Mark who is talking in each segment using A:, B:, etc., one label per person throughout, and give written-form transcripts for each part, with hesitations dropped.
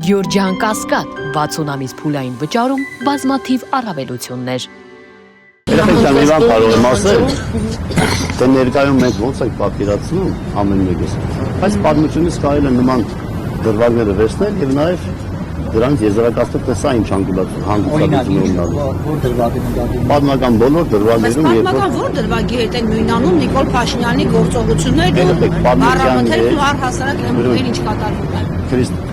A: Գյորջյան Կասկադ 60 ամիս փուլային վճարում բազմաթիվ առավելություններ։
B: Երեխեքյան Իվան կարող եմ ասել, թե ներկայում մենք ոնց ենք պատկերացնում ամեն մեկս, բայց պատմությունից կարելի է նման դրվագները վերցնել եւ նաեւ դրանց եզրակացնել տեսա ինչ հանգուցալուծում ունենալու։ Պատմական բոլոր դրվագներում
C: պատմական որ դրվագի հետ են նույնանում Նիկոլ Փաշինյանի գործողություններն ու առավոտերն ու առհասարակ այն ինչ կատարվում է։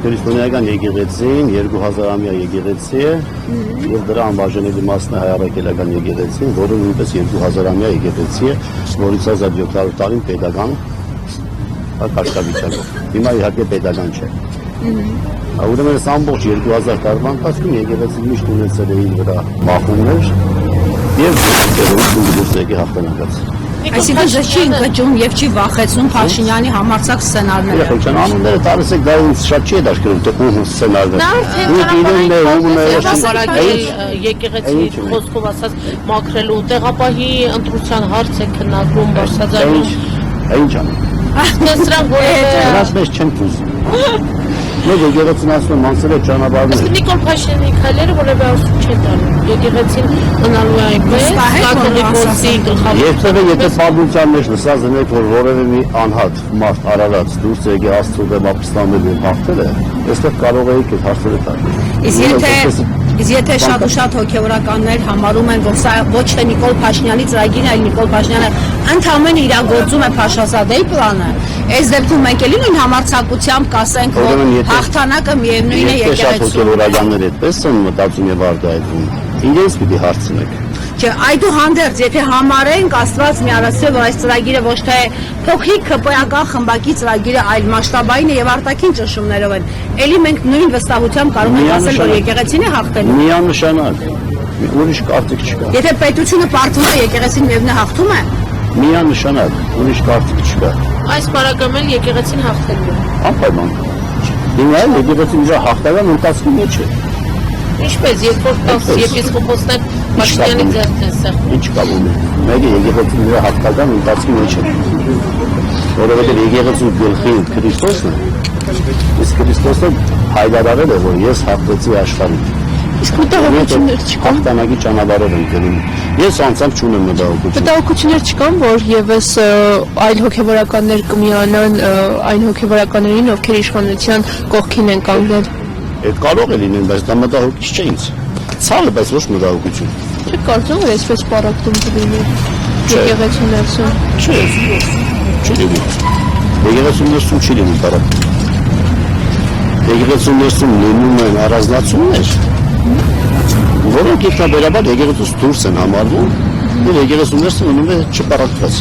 B: Քրիստոնեական եկեղեցին 2000-ամյա եկեղեցի է եւ դրա անբաժանելի մասն է հայ առաքելական եկեղեցին, որը նույնպես 2000-ամյա եկեղեցի է, որից 1700 տարին պետական կարգավիճակով։ Հիմա իհարկե պետական չէ։ Ուրեմն այս ամբողջ 2000 տարվա ընթացքում եկեղեցին միշտ ունեցել է իր վրա մախումներ եւ դուրս հաղթանակած։
C: Այսինքն ձեզ չի ընկճում եւ չի վախեցնում Փաշինյանի համարձակ սցենարները։
B: Երեխեքյան անունները տալիս եք դա ինձ շատ չի դաշկրում թե ում սցենարներ։
D: Եկեղեցի խոսքով ասած մաքրելու տեղապահի ընտրության հարց է քննարկում Բարսաձայնում։
B: Ինչ անում։
D: Դրանք
B: դրանց մեջ չեն փուզում։ Մենք եկեղեցին ասում եմ անցել է ճանապարհներ։
D: Իսկ Նիկոլ Փաշինյանի քայլերը որևէ ասում չեն տանում։ Եկեղեցին մնալու է այնպես, կաթողիկոսի գլխավոր։
B: Երբևէ եթե պատմության մեջ լսած ունեք, որ որևէ մի անհատ մարդ արարած դուրս եկե Աստծո դեմ ապստամբել եւ հաղթել է, այստեղ կարող եք այդ հարցերը տալ։
C: Իսկ եթե շատ ու շատ հոգեվորականներ համարում են, որ սա ոչ թե Նիկոլ Փաշինյանի ծրագիրն է, այլ Նիկոլ Փաշինյանը ընդհանրապես իրագործում է Փաշազադեի պլանը, այս դեպքում մենք էլի նույն համարձակությամբ կասենք, որ հաղթանակը միևնույն է եկեղեցու։
B: Հոգեվորականները այդպես են մտածում եւ արտահայտվում։ Ինձ պիտի հարցնեք։
C: Չէ, այդուհանդերձ, եթե համարենք Աստված միարացրել, որ այս ծրագիրը ոչ թե փոքրիկ ԿՊ-ական խմբակի ծրագիրը, այլ մասշտաբային է եւ արտաքին ճնշումներով են, էլի մենք նույն վստահությամբ կարող ենք ասել, որ եկեղեցին է հաղթելու։
B: Միանշանակ, ուրիշ կարծիք չկա։
C: Եթե պետությունը պարտվում է եկեղեցին միևնույն հաղթում է։
B: Միանշանակ, ուրիշ կարծիք չկա։
D: Այս բարակամել եկեղեցին հաղթելու։
B: Անպայման։ Հիմա եկեղեցին իր հաղթական ընթացքի մեջ է։
D: Ինչպես երբ որ եպիսկոպոսներ Փաշինյանի ձեռքն են սեղմում։
B: Ինչ կապում է։ Մեկը եկեղեցին իր հաղթական ընթացքի մեջ է։ Որովհետև եկեղեցու գլխի Քրիստոսն է։ Իսկ Քրիստոսը հայտարարել է, որ ես հաղթեցի աշխարհին։
D: Իսկ մտահոգություններ չկան։
B: Հաղթանակի ճանապարհով են գնում։ Ես անձամբ չունեմ մտահոգություն։
D: Մտահոգություններ չկան, որ եւս այլ հոգեվորականներ կմիանան այն հոգեվորականներին, ովքեր իշխանության կողքին են կանգնել։
B: Այդ կարող է լինել, բայց դա մտահոգիչ չէ ինձ։ Ցավը, բայց ոչ մտահոգություն։
D: Չէ՞ կարծում որ այսպես պարակտում կլինի եկեղեցու ներսում։
B: Չէ, չի լինի։ Եկեղեցու ներսում չի լինի պարակտում։ Եկեղեցու ներսում լինում են առանձնացումներ, որոնք ինքնաբերաբար եկեղեցուց դուրս են համարվում, եւ եկեղեցու ներսում մնում է չպարակված։